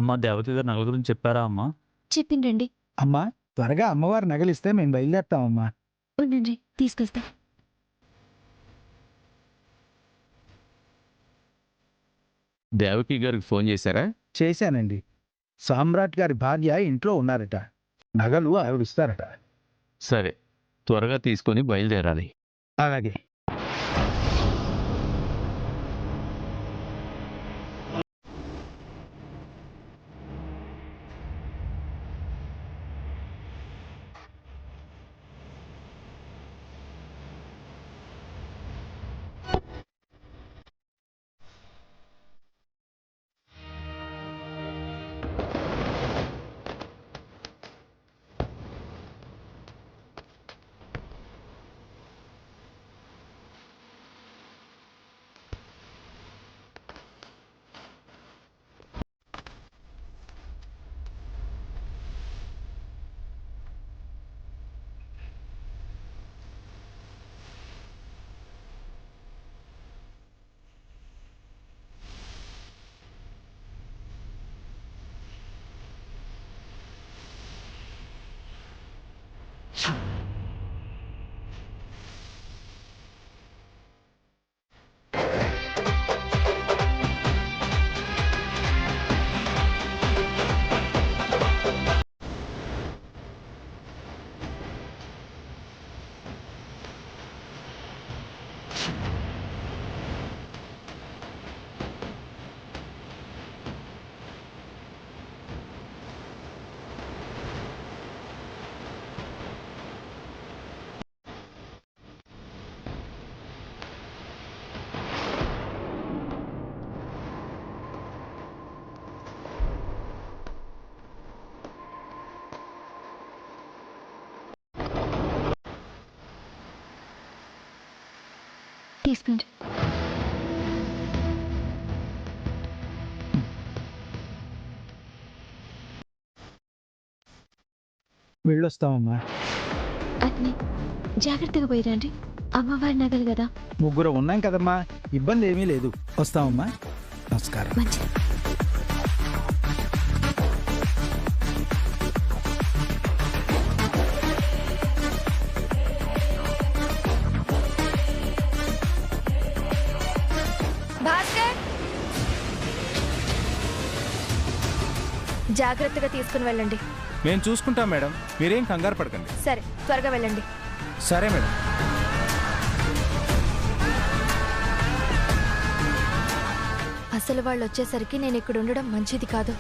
అమ్మా దేవకి గారు నగల గురించి చెప్పారా అమ్మా? చెప్పిండ్రండి. అమ్మా త్వరగా అమ్మవారి నగలిస్తే మేము బయలుదేరుతామమ్మా. ఉండండి, తీసుకొస్తా. దేవకి గారికి ఫోన్ చేశారా? చేశానండి. సామ్రాట్ గారి భార్య ఇంట్లో ఉన్నారట. నగలు ఆవిడిస్తారట. సరే, త్వరగా తీసుకొని బయలుదేరాలి. అలాగే. తీసుకోండి. వెళ్ళొస్తామమ్మా. అట్నే జాగ్రత్తగా పోయిరండి. అమ్మవారి నగలు కదా. ముగ్గురు ఉన్నాం కదమ్మా, ఇబ్బంది ఏమీ లేదు. వస్తామమ్మా. నమస్కారం. మంచిది. భాస్కర్, జాగ్రత్తగా తీసుకుని వెళ్ళండి. నేను చూసుకుంటాం మేడం, మీరేం కంగారు పడకండి. సరే, త్వరగా వెళ్ళండి. సరే మేడం. అసలు వాళ్ళు వచ్చేసరికి నేను ఇక్కడ ఉండడం మంచిది కాదు.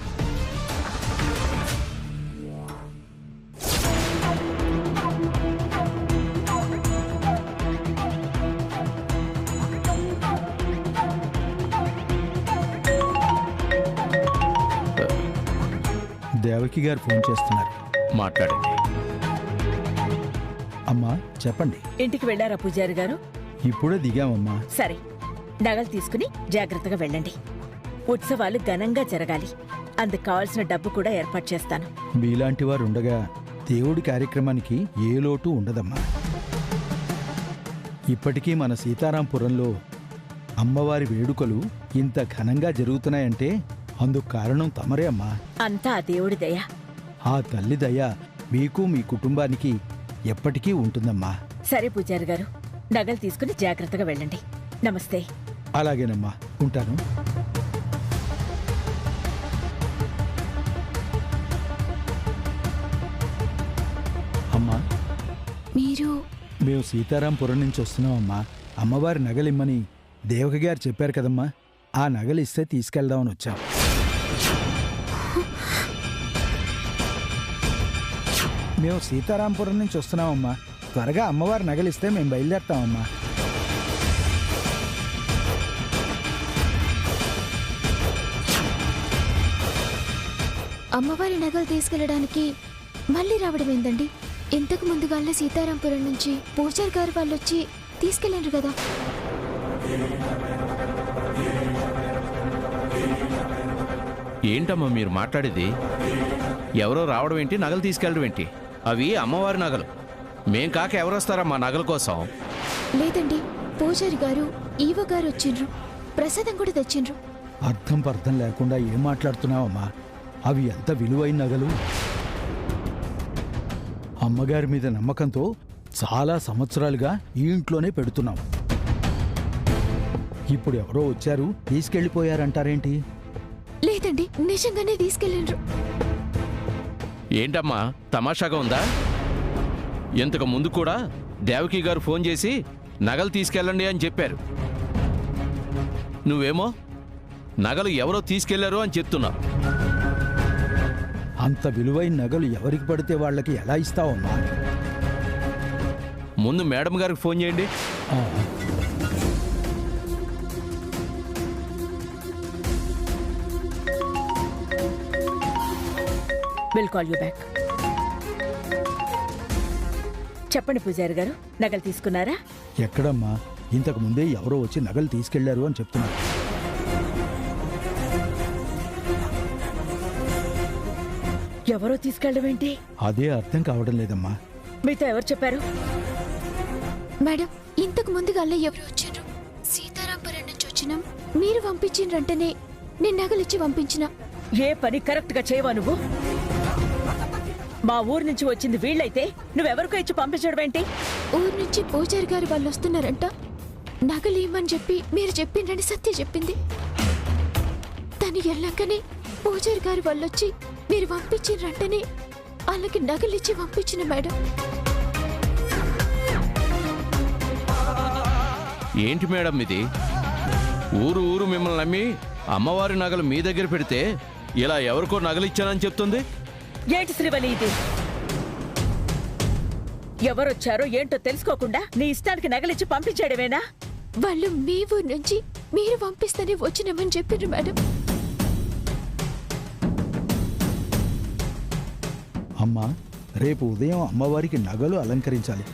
దేవకి గారు ఫోన్ చేస్తున్నారు. మాట్లాడండి. అమ్మా చెప్పండి. ఇంటికి వెళ్ళారా పూజారి గారు? ఇప్పుడే దిగామమ్మా. సరే, నగలు తీసుకుని జాగ్రత్తగా వెళ్ళండి. ఉత్సవాలు ఘనంగా జరగాలి. అందుకు కావాల్సిన డబ్బు కూడా ఏర్పాటు చేస్తాను. మీలాంటి వారు ఉండగా దేవుడి కార్యక్రమానికి ఏ లోటు ఉండదమ్మా. ఇప్పటికీ మన సీతారాంపురంలో అమ్మవారి వేడుకలు ఇంత ఘనంగా జరుగుతున్నాయంటే అందుకు కారణం తమరే అమ్మా. అంతా ఆ దేవుడి దయ. ఆ తల్లి దయ మీకు మీ కుటుంబానికి ఎప్పటికీ ఉంటుందమ్మా. సరే పూజారి గారు, నగలు తీసుకుని జాగ్రత్తగా వెళ్ళండి. నమస్తే. అలాగేనమ్మా, ఉంటాను. అమ్మా, మీరు మేము సీతారాంపురం నుంచి వస్తున్నామమ్మా. అమ్మవారి నగలిమ్మని దేవకి గారు చెప్పారు కదమ్మా. ఆ నగలిస్తే తీసుకెళ్దామని వచ్చాం. మేము సీతారాంపురం నుంచి వస్తున్నామమ్మా. త్వరగా అమ్మవారి నగలిస్తే మేము బయలుదేరుతామమ్మా. అమ్మవారి నగలు తీసుకెళ్ళడానికి మళ్ళీ రావడం ఏందండి? ఇంతకు ముందుగానే సీతారాంపురం నుంచి పూజారి గారు వాళ్ళు వచ్చి తీసుకెళ్ళారు కదా. ఏంటమ్మా మీరు మాట్లాడేది? ఎవరో రావడం ఏంటి, నగలు తీసుకెళ్ళడం ఏంటి? అవి అమ్మవారి నగలు. మేం కాక ఎవరొస్తారమ్మా నగల కోసం? లేదండి, పూజారి గారు ఈవ గారు వచ్చిండ్రు, ప్రసాదం కూడా తెచ్చిండ్రు. అర్థం పర్థం లేకుండా ఏం మాట్లాడుతున్నావమ్మా? అవి ఎంత విలువైన నగలు. అమ్మగారి మీద నమ్మకంతో చాలా సంవత్సరాలుగా ఈ ఇంట్లోనే పెడుతున్నాం. ఇప్పుడు ఎవరో వచ్చారు తీసుకెళ్ళిపోయారంటారేంటి? లేదండి, నిజంగానే తీసుకెళ్ళిండ్రు. ఏంటమ్మా తమాషాగా ఉందా? ఇంతకు ముందు కూడా దేవకి గారు ఫోన్ చేసి నగలు తీసుకెళ్ళండి అని చెప్పారు. నువ్వేమో నగలు ఎవరో తీసుకెళ్లారు అని చెప్తున్నావు. అంత విలువైన నగలు ఎవరికి పడితే వాళ్ళకి ఎలా ఇస్తావమ్మా? ముందు మేడం గారికి ఫోన్ చేయండి. ఆ, విల్ కాల్ యూ బ్యాక్. చెప్పండి పూజారి గారు, నగలు తీసుకున్నారా? ఎక్కడమ్మా? ఇంతకు ముందే ఎవరో వచ్చి నగలు తీసుకెళ్లారు అని చెప్తున్నారు. ఎవరో తీసుకెళ్ళడం ఏంటి? అదే అర్థం కావడం లేదమ్మా. మీతో ఎవరు చెప్పారు? మేడం, ఇంతకు ముందుగానే ఎవరు వచ్చిండ్రు? సీతారాంపురం నుంచి వచ్చినాం. మీరు పంపించిండ్రంటేనే నేను నగలిచ్చి పంపించిన. ఏ పని కరెక్ట్ గా చేయవా నువ్వు? మా ఊరు నుంచి వచ్చింది వీళ్ళైతే నువ్వెవరికో ఇచ్చి పంపించడం ఏంటి? ఊరు నుంచి పూజారి గారు వాళ్ళు వస్తున్నారంట. నగలు ఇవ్వమని చెప్పి మీరు చెప్పిండ్రని సత్య చెప్పింది. తను వెళ్ళాకనే పూజారి గారు వాళ్ళు వచ్చి మీరు పంపించిండ్రంటేనే వాళ్ళకి నగలిచ్చి పంపించిన మేడం. ఏంటి మేడం ఇది? ఊరు ఊరు మిమ్మల్ని నమ్మి అమ్మవారి నగలు మీ దగ్గర పెడితే ఇలా ఎవరికో నగలు ఇచ్చానని చెప్తుంది. ఏంటి శ్రీవలి ఇది? ఎవరొచ్చారో ఏంటో తెలుసుకోకుండా నీ ఇష్టానికి నగలిచ్చి పంపించేయడమేనా? వాళ్ళు మీ ఊరు నుంచి మీరు పంపిస్తేనే వచ్చినామని చెప్పిండ్రు మేడం. అమ్మా, రేపు ఉదయం అమ్మవారికి నగలు అలంకరించాలి.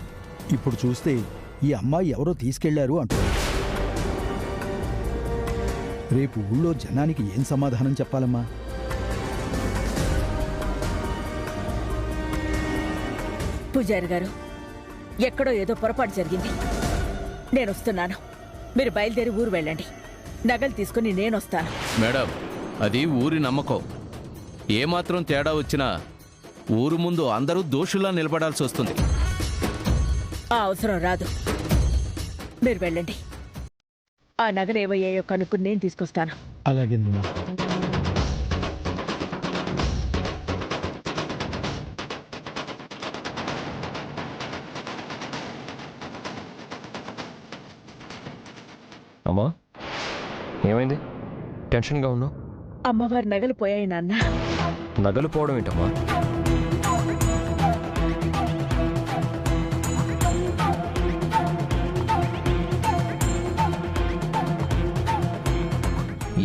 ఇప్పుడు చూస్తే ఈ అమ్మాయి ఎవరో తీసుకెళ్లారు అంటారు. రేపు ఊళ్ళో జనానికి ఏం సమాధానం చెప్పాలమ్మా? పూజారి గారు, ఎక్కడో ఏదో పొరపాటు జరిగింది. నేను వస్తున్నాను. మీరు బయలుదేరి ఊరు వెళ్ళండి. నగలు తీసుకుని నేనొస్తాను. మేడం, అది ఊరి నమ్మకం. ఏమాత్రం తేడా వచ్చినా ఊరు ముందు అందరూ దోషుల్లా నిలబడాల్సి వస్తుంది. ఆ అవసరం రాదు. మీరు వెళ్ళండి. ఆ నగలు ఏవయ్యాయో కనుక్కుని నేను తీసుకొస్తాను. అలాగేనమ్మా. అమ్మా, ఏమైంది? టెన్షన్గా ఉన్నావు? అమ్మవారి నగలు పోయాయి నాన్న. నగలు పోవడం ఏంటమ్మా?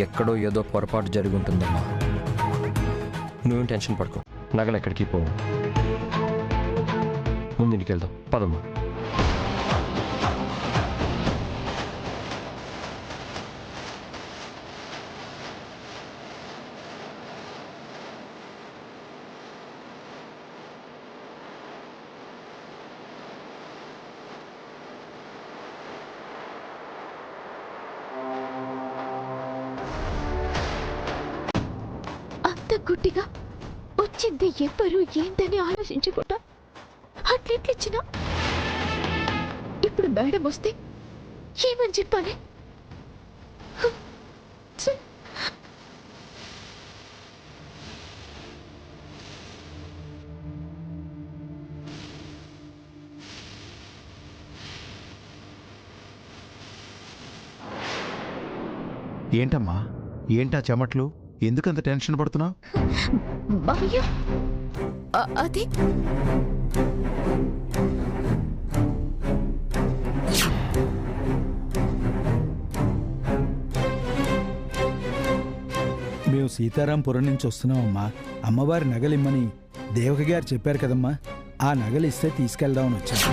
ఎక్కడో ఏదో పొరపాటు జరిగి ఉంటుందమ్మా. నువ్వేం టెన్షన్ పడుకో. నగలు ఎక్కడికి పోవు. ముందు ఇంటికి వెళ్దాం, పదమ్మా. అంత గుడ్డిగా వచ్చింది ఎవ్వరు ఏంటని ఆలోచించకుండా అట్లెట్లిచ్చినా ఇప్పుడు మేడం వస్తే ఏమని చెప్పాలి? ఛీ! ఏంటమ్మా, ఏంటా చెమట్లు? ఎందుకంత టెన్షన్ పడుతున్నావు? మావయ్య, అది మేము సీతారాంపురం నుంచి వస్తున్నామమ్మా. అమ్మవారి నగలిమ్మని దేవకి గారు చెప్పారు కదమ్మా. ఆ నగలు ఇస్తే తీసుకెళ్దామని వచ్చాను.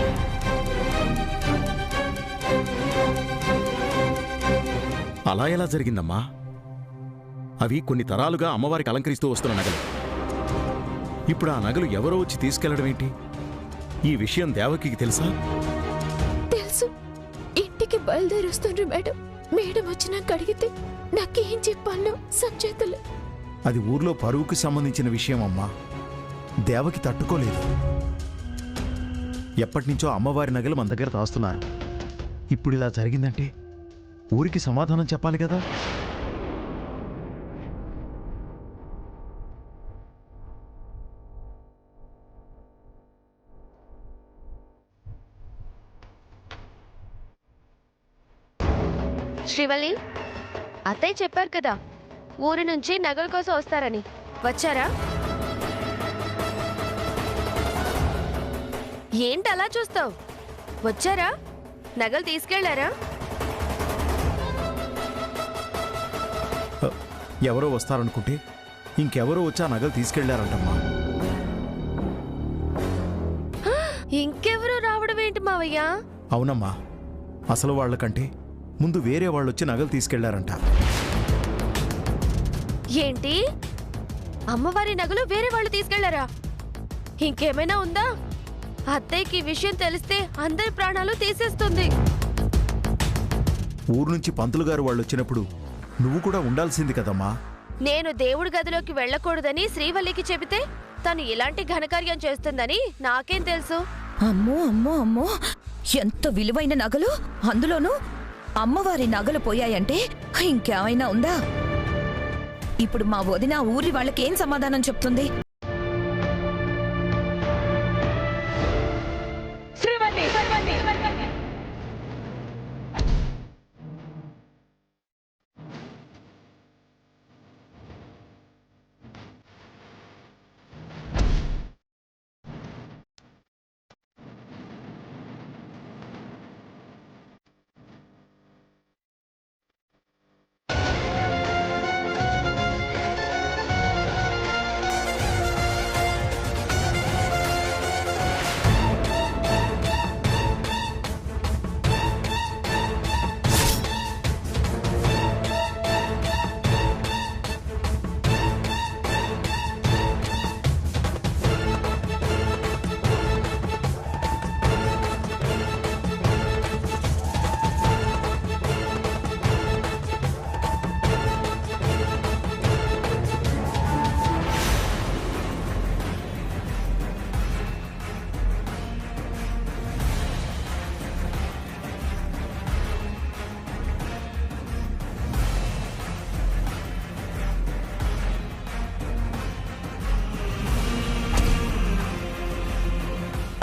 అలా ఎలా జరిగిందమ్మా? అవి కొన్ని తరాలుగా అమ్మవారికి అలంకరిస్తూ వస్తున్న నగలు. ఇప్పుడు ఆ నగలు ఎవరో వచ్చి తీసుకెళ్లడం ఏంటి? ఈ విషయం దేవకికి తెలుసా? తెలుసు. ఇంటికి బయలుదేరి వస్తుండ్రు మేడం. మేడం వచ్చినాక అడిగితే నాకేం చెప్పాలో సంచేతలు. అది ఊర్లో పరువుకి సంబంధించిన విషయం అమ్మా. దేవకి తట్టుకోలేదు. ఎప్పటినుంచో అమ్మవారి నగలు మన దగ్గర దాస్తున్నారు. ఇప్పుడు ఇలా జరిగిందంటే ఊరికి సమాధానం చెప్పాలి కదా. శ్రీవల్లి, అత్తయ్య చెప్పారు కదా ఊరి నుంచి నగల కోసం వస్తారని. వచ్చారా? ఏంటి అలా చూస్తావు? వచ్చారా? నగలు తీసుకెళ్లారా? ఎవరో వస్తారనుకుంటే ఇంకెవరో వచ్చి ఆ నగలు తీసుకెళ్లారంటమ్మా. ఇంకెవరు రావడం ఏంటి మావయ్య? అవునమ్మా, అసలు వాళ్ళకంటే ముందు వేరే వాళ్ళొచ్చి నగలు తీసుకెళ్లారంట. ఏంటి? అమ్మవారి నగలు వేరే వాళ్ళు తీసుకెళ్లారా? ఇంకేమైనా ఉందా? అత్తయ్యకి ఈ విషయం తెలిస్తే అందరి ప్రాణాలు తీసేస్తుంది. ఊరు నుంచి పంతులు గారు వాళ్ళు వచ్చినప్పుడు నువ్వు కూడా ఉండాల్సింది కదమ్మా. నేను దేవుడి గదిలోకి వెళ్ళకూడదని శ్రీవల్లికి చెబితే తను ఇలాంటి ఘనకార్యం చేస్తుందని నాకేం తెలుసు? అమ్మో అమ్మో అమ్మో, ఎంత విలువైన నగలు! అందులోనూ అమ్మవారి నగలు పోయాయంటే ఇంకేమైనా ఉందా? ఇప్పుడు మా వదిన ఊరి వాళ్ళకేం సమాధానం చెప్తుంది?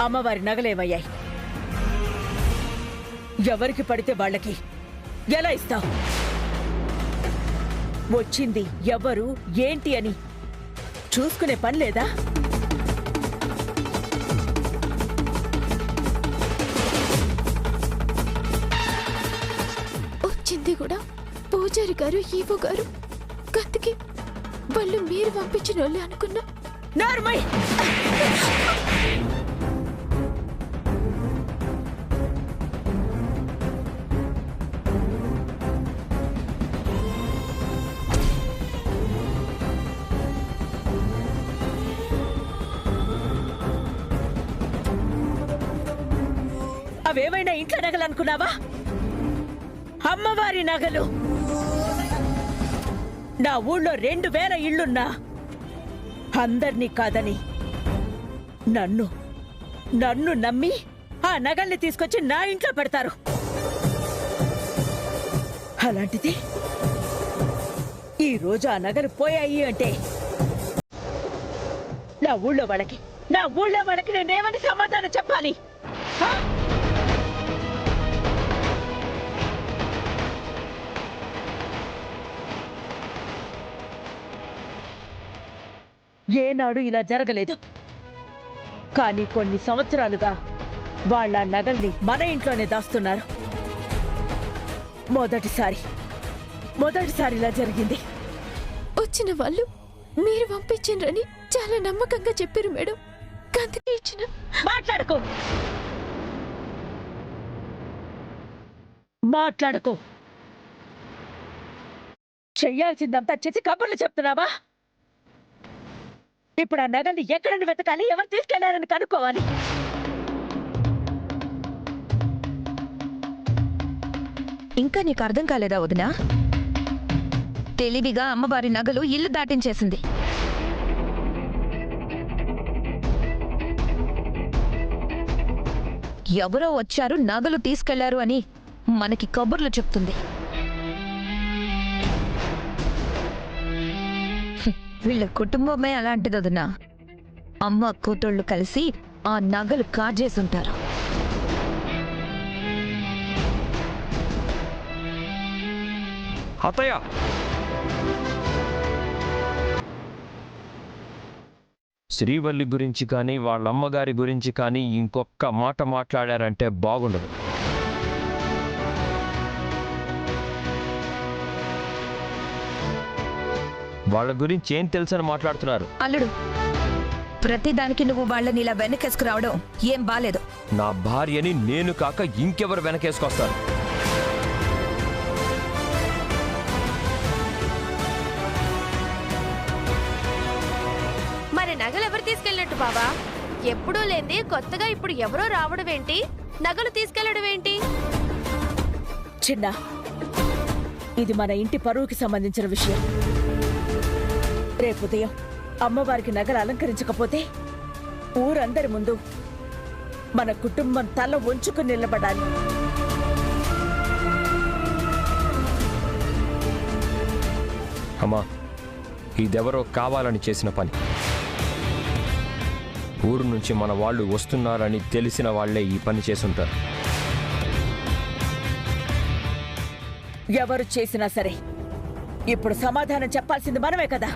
అమ్మవారి నగలేమయ్యాయి? ఎవరికి పడితే వాళ్ళకి ఎలా ఇస్తావు? వచ్చింది ఎవరు ఏంటి అని చూసుకునే పని లేదా? వచ్చింది కూడా పూజారి గారు, ఈవో గారు. గంతకి వాళ్ళు మీరు పంపించిన వాళ్ళే అనుకున్నా. నార్మల్ అవేమైనా ఇంట్లో నగలు అనుకున్నావా? అమ్మవారి నగలు. నా ఊళ్ళో 2000 ఇళ్లున్నా అందర్నీ కాదని నన్ను నమ్మి ఆ నగల్ని తీసుకొచ్చి నా ఇంట్లో పెడతారు. అలాంటిది ఈ రోజు ఆ నగలు పోయాయి అంటే నా ఊళ్ళో వాళ్ళకి నేనేమని సమాధానం చెప్పాలి? ఏనాడు ఇలా జరగలేదు. కానీ కొన్ని సంవత్సరాలుగా వాళ్ళ నగల్ని మన ఇంట్లోనే దాస్తున్నారు. మొదటిసారి ఇలా జరిగింది. వచ్చిన వాళ్ళు మీరు పంపించిండ్రని చాలా నమ్మకంగా చెప్పారు మేడం. అందుకే ఇచ్చిన. మాట్లాడకు. చెయ్యాల్సిందంతా చేసి కబుర్లు చెప్తున్నావా? ఇప్పుడు ఆ నగల్ని ఎక్కడని వెతకాలి, ఎవరు తీసుకెళ్లారని కనుక్కోవాలి. ఇంకా నీకు అర్థం కాలేదా వదినా? తెలివిగా అమ్మవారి నగలు ఇల్లు దాటించేసింది. ఎవరో వచ్చారు, నగలు తీసుకెళ్లారు అని మనకి కబుర్లు చెప్తుంది. వీళ్ళ కుటుంబమే అలాంటిది వదినా. అమ్మ కూతుళ్ళు కలిసి ఆ నగలు కాజేసుంటారు. అత్తయ్య, శ్రీవల్లి గురించి కానీ వాళ్ళ అమ్మగారి గురించి కానీ ఇంకొక్క మాట మాట్లాడారంటే బాగుండదు. వాళ్ళ గురించి ఏం తెలుసని మాట్లాడుతున్నారు? అల్లుడు, ప్రతిదానికి నువ్వు వాళ్ళని ఇలా వెనకేసుకురావడం ఏం బాలేదు. నా భార్యని నేను కాక ఇంకెవరు వెనకేసుకొస్తారు? మరి నగలు ఎవరు తీసుకెళ్ళినట్టు బావా? ఎప్పుడూ లేంది కొత్తగా ఇప్పుడు ఎవరో రావడం ఏంటి? నగలు తీసుకెళ్లడం ఏంటి? చిన్న, ఇది మన ఇంటి పరువుకి సంబంధించిన విషయం. రేపు ఉదయం అమ్మవారికి నగలు అలంకరించకపోతే ఊరందరి ముందు మన కుటుంబం తల వంచుకుని నిలబడాలి. అమ్మా, ఇదెవరో కావాలని చేసిన పని. ఊరు నుంచి మన వాళ్ళు వస్తున్నారని తెలిసిన వాళ్లే ఈ పని చేసుంటారు. ఎవరు చేసినా సరే ఇప్పుడు సమాధానం చెప్పాల్సింది మనమే కదా.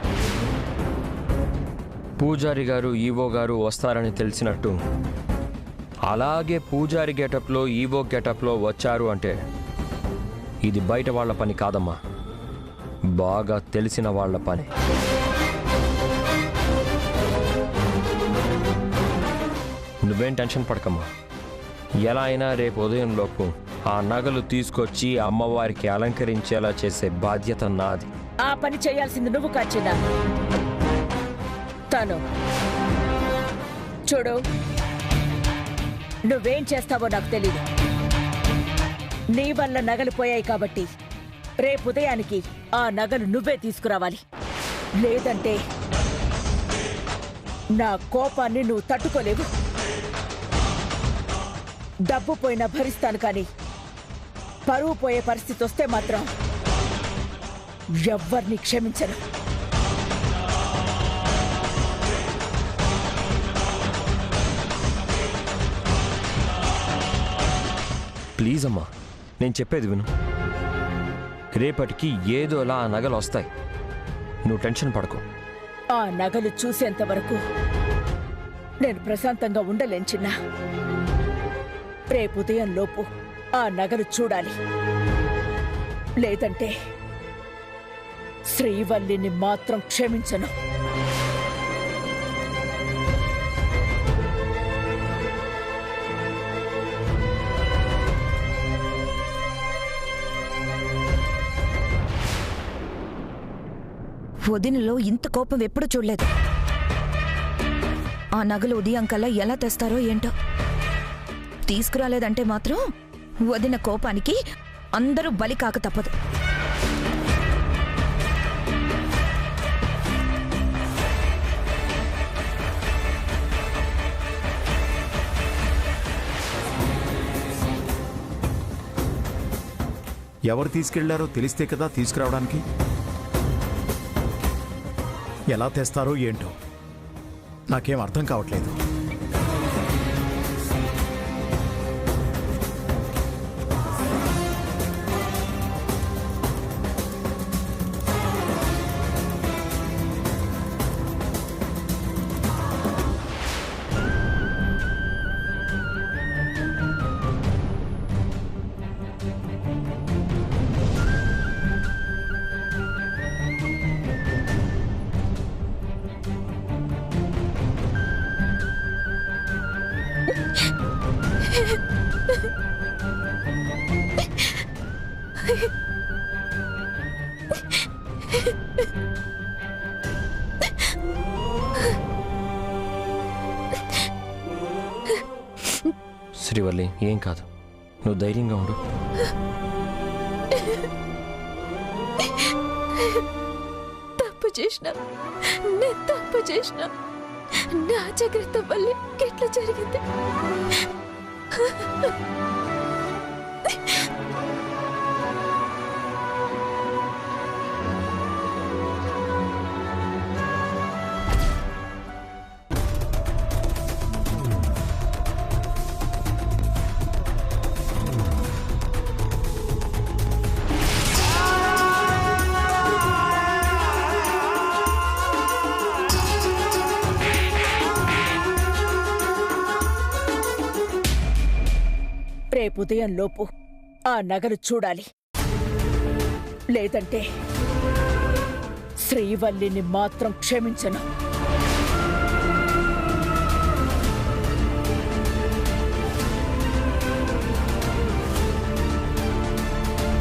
పూజారి గారు, ఈవో గారు వస్తారని తెలిసినట్టు అలాగే పూజారి గెటప్లో, ఈవో గెటప్లో వచ్చారు అంటే ఇది బయట వాళ్ళ పని కాదమ్మా, బాగా తెలిసిన వాళ్ళ పని. నువ్వేం టెన్షన్ పడకమ్మా. ఎలా అయినా రేపు ఉదయంలోపు ఆ నగలు తీసుకొచ్చి అమ్మవారికి అలంకరించేలా చేసే బాధ్యత నాది. ఆ పని చేయాల్సింది నువ్వు కాచిన తను. చూడు, నువ్వేం చేస్తావో నాకు తెలీదు. నీ వల్ల నగలు పోయాయి కాబట్టి రేపు ఉదయానికి ఆ నగలు నువ్వే తీసుకురావాలి. లేదంటే నా కోపాన్ని నువ్వు తట్టుకోలేవు. డబ్బు పోయినా భరిస్తాను, కానీ పరువు పోయే పరిస్థితి వస్తే మాత్రం ఎవ్వరిని క్షమించను. ప్లీజ్ అమ్మా, నేను చెప్పేది విను. రేపటికి ఏదోలా ఆ నగలు వస్తాయి, నువ్వు టెన్షన్ పడకు. ఆ నగలు చూసేంత వరకు నేను ప్రశాంతంగా ఉండలేను చిన్న. రేపు ఉదయం లోపు ఆ నగలు చూడాలి. లేదంటే శ్రీవల్లిని మాత్రం క్షమించను. వదినలో ఇంత కోపం ఎప్పుడు చూడలేదు. ఆ నగలు ఉదయం కల్లా ఎలా తెస్తారో ఏంటో. తీసుకురాలేదంటే మాత్రం వదిన కోపానికి అందరూ బలి కాక తప్పదు. ఎవరు తీసుకెళ్లారో తెలిస్తే కదా తీసుకురావడానికి. ఎలా తెస్తారో ఏంటో నాకేం అర్థం కావట్లేదు. శ్రీవల్లి, ఏం కాదు, నువ్వు ధైర్యంగా ఉండు. తప్పు చేసిన, నేను తప్పు చేసిన, నా జాగ్రత్త వల్లే ఎట్లా జరిగింది. రేపు ఉదయంలోపు ఆ నగలు చూడాలి. లేదంటే శ్రీవల్లిని మాత్రం క్షమించను.